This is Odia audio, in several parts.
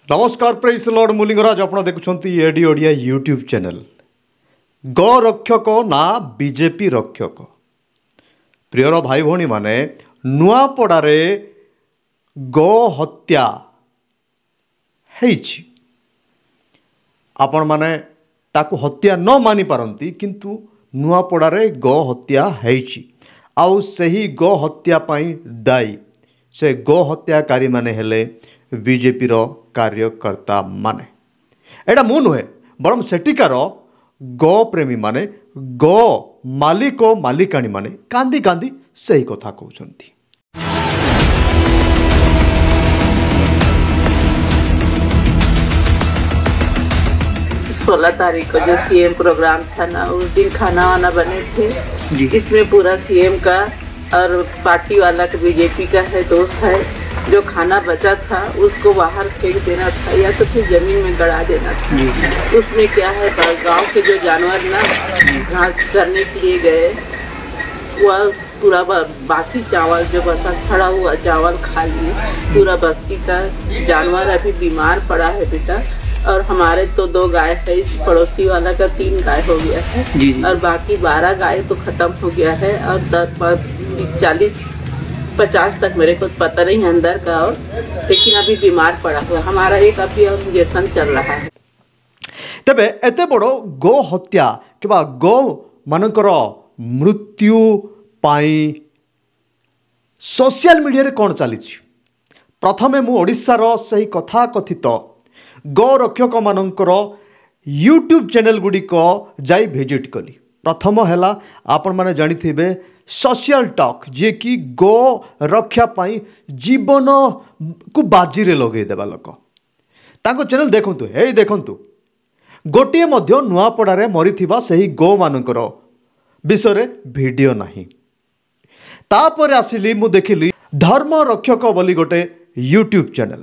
नमस्कार प्रेस लॉर्ड मुलिंगराज आप देखुं AD Odia YouTube channel go रक्षक ना बीजेपी रक्षक प्रियर भाई भौणी माने नुआपड़ारे गो हत्या हेछि आपण माने ताकू हत्या न मानि पारंती किंतु नुआपड़ारे गो हत्या हेछि आउ सही गो हत्या पाई दायी से गो हत्याकारी माने हेले बीजेपी रो कार्यकर्ता माने एटा मु नुहे बरम सेटिकार गो प्रेमी माने गो मालिक मालिकाणी माने कांदी कांदी सही कथा कहउछंती। 16 तारीख को जो सीएम प्रोग्राम था ना, उस दिन खाना वाना बने थे इसमें पूरा सीएम का और पार्टी वाला का बीजेपी का है दोस्त है। जो खाना बचा था उसको बाहर फेंक देना था या तो फिर जमीन में गड़ा देना था। उसमें क्या है, गांव के जो जानवर ना घास करने के लिए गए, वह पूरा बासी चावल जो बसा सड़ा हुआ चावल खा लिए। पूरा बस्ती का जानवर अभी बीमार पड़ा है बेटा। और हमारे तो 2 गाय है, इस पड़ोसी वाला का 3 गाय हो गया है और बाकी 12 गाय तो खत्म हो गया है। और 40-50 तक मेरे को पता नहीं अंदर का, और लेकिन अभी बीमार पड़ा हुआ। हमारा एक अभी इंजेक्शन चल रहा है। तबे एते बड़ो गो हत्या किबा गो मानकर मृत्यु पाई सोशल मीडिया रे कोन चली। प्रथमे मु ओडिसा रो सही कथा कथित गो रक्षक मानकर यूट्यूब चैनल गुड़िक जाई विजिट कली। प्रथम हैला आपण माने जानी थिबे सोशल टॉक, जे कि गो रक्षा पाई जीवन को बाजी रे लगे देबा लोक। ताको चैनल देखंतु, हे देखंतु गोटे मध्य नुआपड़ारे मरिथिबा सही गो मानकर विषय रे वीडियो नाही। तापर आसिली मु देखिली धर्म रक्षक बोली गोटे यूट्यूब चैनल।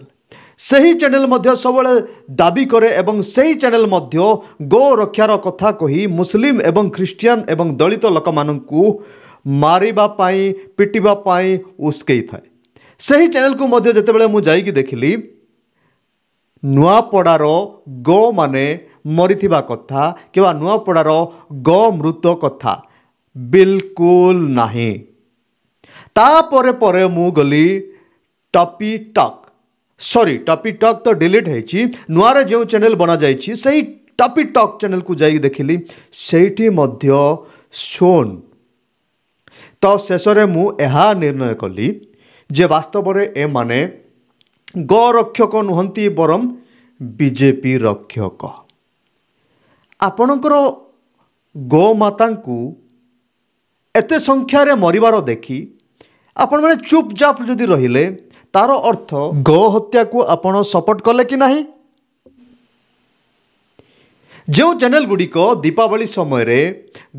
सही चैनल मध्य सबले दाबी करे एवं सही चैनल मध्य गो रक्षार कथा कही मुस्लिम एवं ख्रिस्टियन एवं दलित लोक माननकु मारिबा पाई पिटिबा पाई उस्केई थाए। सही चैनल को मध्य जेतेबेले मु जाईकी देखिली नुआपड़ार गो माने मरिथिबा कथा किबा नुआपड़ार गो मृत कथा बिल्कुल नाही। तापरे परे मु गली टॉपी टॉक तो डिलीट है नुआरे जो चैनल बना जाइए सही टॉपी टॉक चैनल को जाई देखिली सेठी मध्य शोन। तो शेष में मु एहा निर्णय कली जे वास्तव रे ए माने गो रक्षक नुहंती बरम बीजेपी रक्षक। आपणकर गो माता को एते संख्या रे मरिबार देखी आपण माने चुपचाप जदि रहिले तार अर्थ गो हत्या को आपण सपोर्ट कले कि नहीं। जो चैनल गुड़िक दीपावली समय रे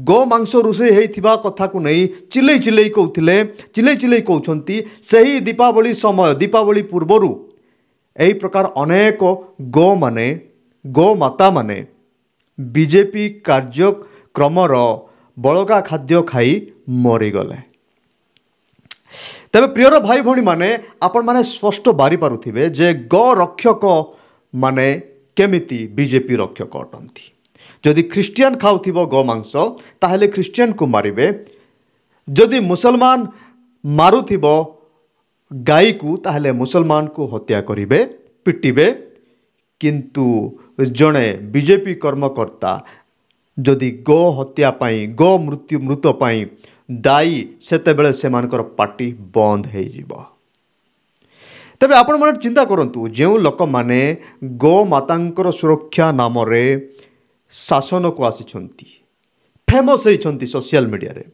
गो मांस रोषे होइथिबा कथा को नहीं चिल्लै चिल्लै कहउछंती सही दीपावली समय दीपावली पूर्वरु एही प्रकार अनेक गो माता माने बीजेपी कार्यक्रमर बलगा खाद्य खाई मरीगले। तबे प्रियर भाई भौणी माने आपण माने स्पष्ट बारी पारुथिबे जे गो रक्षक माने केमिति बीजेपी रक्षक अटंती। जदि ख्रिस्टियन खाउथिबो गो मांस ताहेले ख्रिस्टियन को मारिबे, जदि मुसलमान मारुथिबो गाई को ताहेले मुसलमान को हत्या करिबे पिटिबे। किंतु जणे बीजेपी कर्मकर्ता जदि गो हत्या पाई गो मृत पाई दायी सेते बेले से मानकर पार्टी बंद हो जिवो। तबे आपण माने चिंता करंतु जेउ लोक माने गो मातांकर सुरक्षा नाम रे शासन को आसीछंती फेमस होइछंती सोशल मीडिया रे,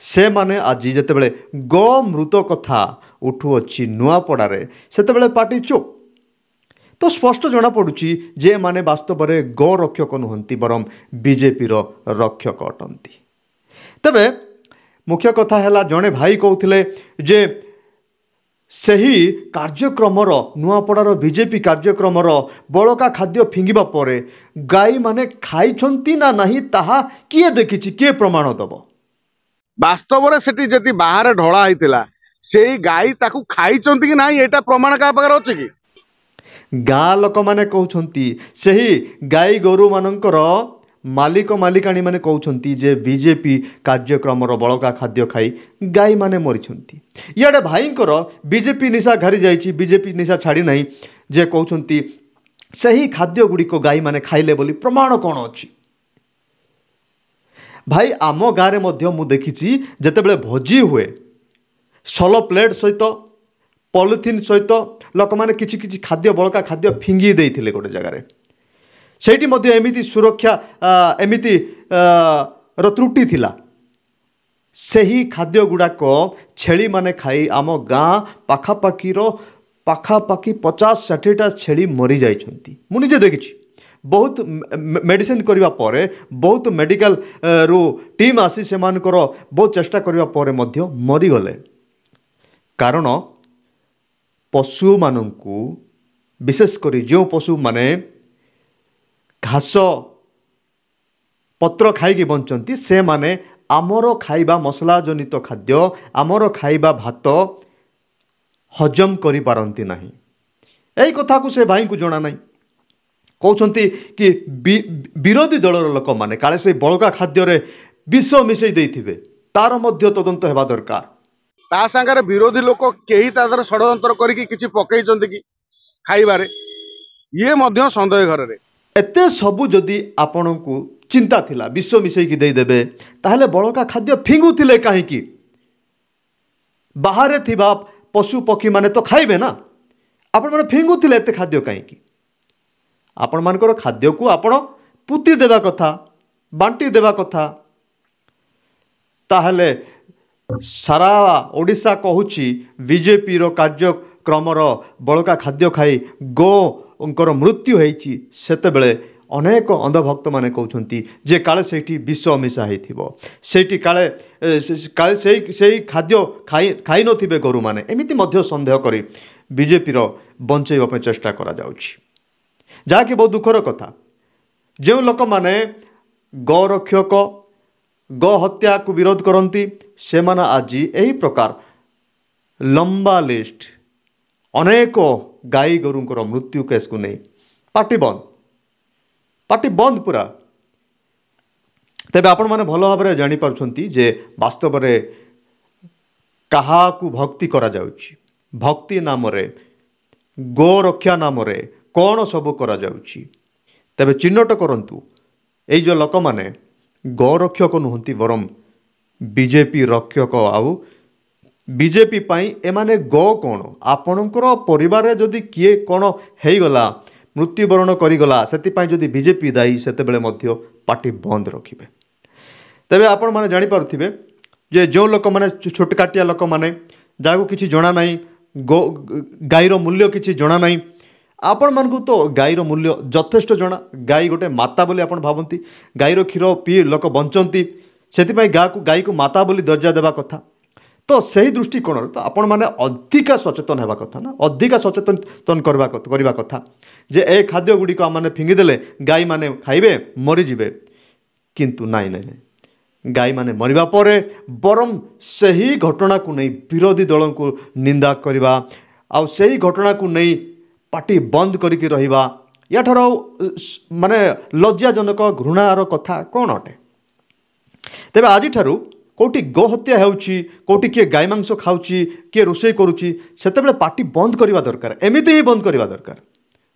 से माने आज जेते बेले गो मृत कथा उठु अछि नुआपड़ा रे सेते बेले पार्टी चुप। तो स्पष्ट जना पड़ुची जे माने वास्तव रे गो रक्षक नुहंती बरम बीजेपी रो रक्षक अटंती। तबे मुख्य कथा है जड़े भाई कहते जे सही कार्यक्रमर नुआपड़ार बीजेपी कार्यक्रमर बड़का खाद्य फिंगिबा परे गाई माने खाइछंती ना नहीं ताहा किए देखिछि किए प्रमाण दब। वास्तव में सेठी जति बाहर ढोला होइतिला सेही गाई ताकू खाइछंती कि नाही एटा प्रमाण का पाखर अछि कि ଗାଁ ଲୋକମାନେ କହୁଛନ୍ତି ସେହି ଗାଈ ଗୋରୁମାନଙ୍କର ମାଲିକ ମାଲିକାଣୀ ମାନେ କହୁଛନ୍ତି ଯେ ବିଜେପି କାର୍ଯ୍ୟକ୍ରମର ବଳକା ଖାଦ୍ୟ ଖାଇ ଗାଈମାନେ ମରିଛନ୍ତି। ଇଆଡ଼େ ଭାଇଙ୍କର ବିଜେପି ନିଶା ଘାରି ଯାଇଛି, ବିଜେପି ନିଶା ଛାଡ଼ି ନାହିଁ, ଯେ କହୁଛନ୍ତି ସେହି ଖାଦ୍ୟ ଗୁଡ଼ିକ ଗାଈମାନେ ଖାଇଲେ ବୋଲି ପ୍ରମାଣ କ'ଣ ଅଛି? ଭାଇ ଆମ ଗାଁରେ ମଧ୍ୟ ମୁଁ ଦେଖିଛି ଯେତେବେଳେ ଭୋଜି ହୁଏ ସୋଲ ପ୍ଲେଟ୍ ସହିତ ପଲିଥିନ୍ ସହିତ ଲୋକମାନେ କିଛି କିଛି ଖାଦ୍ୟ ବଳକା ଖାଦ୍ୟ ଫିଙ୍ଗି ଦେଇଥିଲେ ଗୋଟେ ଜାଗାରେ। ସେଇଠି ମଧ୍ୟ ଏମିତି ସୁରକ୍ଷା ଏମିତି ତ୍ରୁଟି ଥିଲା। ସେହି ଖାଦ୍ୟ ଗୁଡ଼ାକ ଛେଳିମାନେ ଖାଇ ଆମ ଗାଁ ପାଖାପାଖି 50-60ଟା ଛେଳି ମରିଯାଇଛନ୍ତି। ମୁଁ ନିଜେ ଦେଖିଛି। ବହୁତ ମେଡ଼ିସିନ୍ କରିବା ପରେ, ବହୁତ ମେଡ଼ିକାଲରୁ ଟିମ୍ ଆସି ସେମାନଙ୍କର ବହୁତ ଚେଷ୍ଟା କରିବା ପରେ ମଧ୍ୟ ମରିଗଲେ। କାରଣ ପଶୁମାନଙ୍କୁ, ବିଶେଷ କରି ଯେଉଁ ପଶୁମାନେ ଘାସ ପତ୍ର ଖାଇକି ବଞ୍ଚନ୍ତି, ସେମାନେ ଆମର ଖାଇବା ମସଲା ଜନିତ ଖାଦ୍ୟ, ଆମର ଖାଇବା ଭାତ ହଜମ କରିପାରନ୍ତି ନାହିଁ। ଏହି କଥାକୁ ସେ ଭାଇଙ୍କୁ ଜଣା ନାହିଁ। କହୁଛନ୍ତି କି ବିରୋଧୀ ଦଳର ଲୋକମାନେ କାଳେ ସେ ବଳକା ଖାଦ୍ୟରେ ବିଷ ମିଶାଇ ଦେଇଥିବେ, ତାର ମଧ୍ୟ ତଦନ୍ତ ହେବା ଦରକାର। ତା ସାଙ୍ଗରେ ବିରୋଧୀ ଲୋକ କେହି ତା ଦ୍ୱାରା ଷଡ଼ଯନ୍ତ୍ର କରିକି କିଛି ପକେଇଛନ୍ତି କି ଖାଇବାରେ, ଇଏ ମଧ୍ୟ ସନ୍ଦେହ ଘରରେ। ଏତେ ସବୁ ଯଦି ଆପଣଙ୍କୁ ଚିନ୍ତା ଥିଲା ବିଷ ମିଶାଇକି ଦେଇଦେବେ, ତାହେଲେ ବଳକା ଖାଦ୍ୟ ଫିଙ୍ଗୁଥିଲେ କାହିଁକି? ବାହାରେ ଥିବା ପଶୁ ପକ୍ଷୀମାନେ ତ ଖାଇବେ ନା, ଆପଣମାନେ ଫିଙ୍ଗୁଥିଲେ ଏତେ ଖାଦ୍ୟ କାହିଁକି? ଆପଣମାନଙ୍କର ଖାଦ୍ୟକୁ ଆପଣ ପୁତି ଦେବା କଥା, ବାଣ୍ଟି ଦେବା କଥା। ତାହେଲେ ସାରା ଓଡ଼ିଶା କହୁଛି ବିଜେପିର କାର୍ଯ୍ୟକ୍ରମର ବଳକା ଖାଦ୍ୟ ଖାଇ ଗୋଙ୍କର ମୃତ୍ୟୁ ହେଇଛି, ସେତେବେଳେ ଅନେକ ଅନ୍ଧଭକ୍ତମାନେ କହୁଛନ୍ତି ଯେ କାଳେ ସେଇଠି ବିଷ ମିଶା ହେଇଥିବ, ସେଇଠି କାଳେ ସେଇ ଖାଦ୍ୟ ଖାଇ ନଥିବେ ଗୋରୁମାନେ। ଏମିତି ମଧ୍ୟ ସନ୍ଦେହ କରି ବିଜେପିର ବଞ୍ଚାଇବା ପାଇଁ ଚେଷ୍ଟା କରାଯାଉଛି, ଯାହାକି ବହୁତ ଦୁଃଖର କଥା। ଯେଉଁ ଲୋକମାନେ ଗୋରକ୍ଷକ, ଗୋ ହତ୍ୟାକୁ ବିରୋଧ କରନ୍ତି, ସେମାନେ ଆଜି ଏହି ପ୍ରକାର ଲମ୍ବା ଲିଷ୍ଟ ଅନେକ ଗାଈ ଗୋରୁଙ୍କର ମୃତ୍ୟୁ କେସ୍କୁ ନେଇ ପାଟି ବନ୍ଦ ପୁରା। ତେବେ ଆପଣମାନେ ଭଲ ଭାବରେ ଜାଣିପାରୁଛନ୍ତି ଯେ ବାସ୍ତବରେ କାହାକୁ ଭକ୍ତି କରାଯାଉଛି। ଭକ୍ତି ନାମରେ, ଗୋରକ୍ଷା ନାମରେ କ'ଣ ସବୁ କରାଯାଉଛି। ତେବେ ଚିହ୍ନଟ କରନ୍ତୁ, ଏଇ ଯେଉଁ ଲୋକମାନେ ଗୋରକ୍ଷକ ନୁହନ୍ତି, ବରଂ ବିଜେପି ରକ୍ଷକ। ଆଉ ବିଜେପି ପାଇଁ ଏମାନେ ଗୋ କ'ଣ? ଆପଣଙ୍କର ପରିବାରରେ ଯଦି କିଏ କ'ଣ ହେଇଗଲା, ମୃତ୍ୟୁବରଣ କରିଗଲା, ସେଥିପାଇଁ ଯଦି ବିଜେପି ଦାୟୀ, ସେତେବେଳେ ମଧ୍ୟ ପାଟି ବନ୍ଦ ରଖିବେ। ତେବେ ଆପଣମାନେ ଜାଣିପାରୁଥିବେ ଯେ ଯେଉଁ ଲୋକମାନେ ଛୋଟକାଟିଆ ଲୋକମାନେ, ଯାହାକୁ କିଛି ଜଣା ନାହିଁ, ଗାଈର ମୂଲ୍ୟ କିଛି ଜଣା ନାହିଁ, ଆପଣମାନଙ୍କୁ ତ ଗାଈର ମୂଲ୍ୟ ଯଥେଷ୍ଟ ଜଣା। ଗାଈ ଗୋଟେ ମାତା ବୋଲି ଆପଣ ଭାବନ୍ତି, ଗାଈର କ୍ଷୀର ପିଇ ଲୋକ ବଞ୍ଚନ୍ତି, ସେଥିପାଇଁ ଗାଈକୁ ମାତା ବୋଲି ଦର୍ଜା ଦେବା କଥା। ତ ସେହି ଦୃଷ୍ଟିକୋଣରେ ତ ଆପଣମାନେ ଅଧିକା ସଚେତନ ହେବା କଥା ନା, ଅଧିକା ସଚେତନ କରିବା କଥା ଯେ ଏ ଖାଦ୍ୟ ଗୁଡ଼ିକ ଆମମାନେ ଫିଙ୍ଗିଦେଲେ ଗାଈମାନେ ଖାଇବେ, ମରିଯିବେ। କିନ୍ତୁ ନାଇଁ, ଗାଈମାନେ ମରିବା ପରେ ବରଂ ସେହି ଘଟଣାକୁ ନେଇ ବିରୋଧୀ ଦଳଙ୍କୁ ନିନ୍ଦା କରିବା, ଆଉ ସେହି ଘଟଣାକୁ ନେଇ ପାଟି ବନ୍ଦ କରିକି ରହିବା, ୟାଠାରୁ ମାନେ ଲଜ୍ଜାଜନକ ଘୃଣାର କଥା କ'ଣ ଅଟେ? ତେବେ ଆଜିଠାରୁ କେଉଁଠି ଗୋହତ୍ୟା ହେଉଛି, କେଉଁଠି କିଏ ଗାଈ ମାଂସ ଖାଉଛି, କିଏ ରୋଷେଇ କରୁଛି, ସେତେବେଳେ ପାଟି ବନ୍ଦ କରିବା ଦରକାର। ଏମିତି ହିଁ ବନ୍ଦ କରିବା ଦରକାର,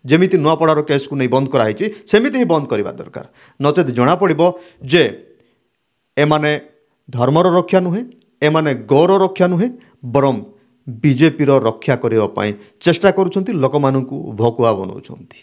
ଯେମିତି ନୂଆପଡ଼ାର କେସ୍କୁ ନେଇ ବନ୍ଦ କରାହେଇଛି, ସେମିତି ହିଁ ବନ୍ଦ କରିବା ଦରକାର। ନଚେତ୍ ଜଣାପଡ଼ିବ ଯେ ଏମାନେ ଧର୍ମର ରକ୍ଷା ନୁହେଁ, ଏମାନେ ଗୌର ରକ୍ଷା ନୁହେଁ, ବରଂ ବିଜେପିର ରକ୍ଷା କରିବା ପାଇଁ ଚେଷ୍ଟା କରୁଛନ୍ତି, ଲୋକମାନଙ୍କୁ ଭକୁଆ ବନାଉଛନ୍ତି।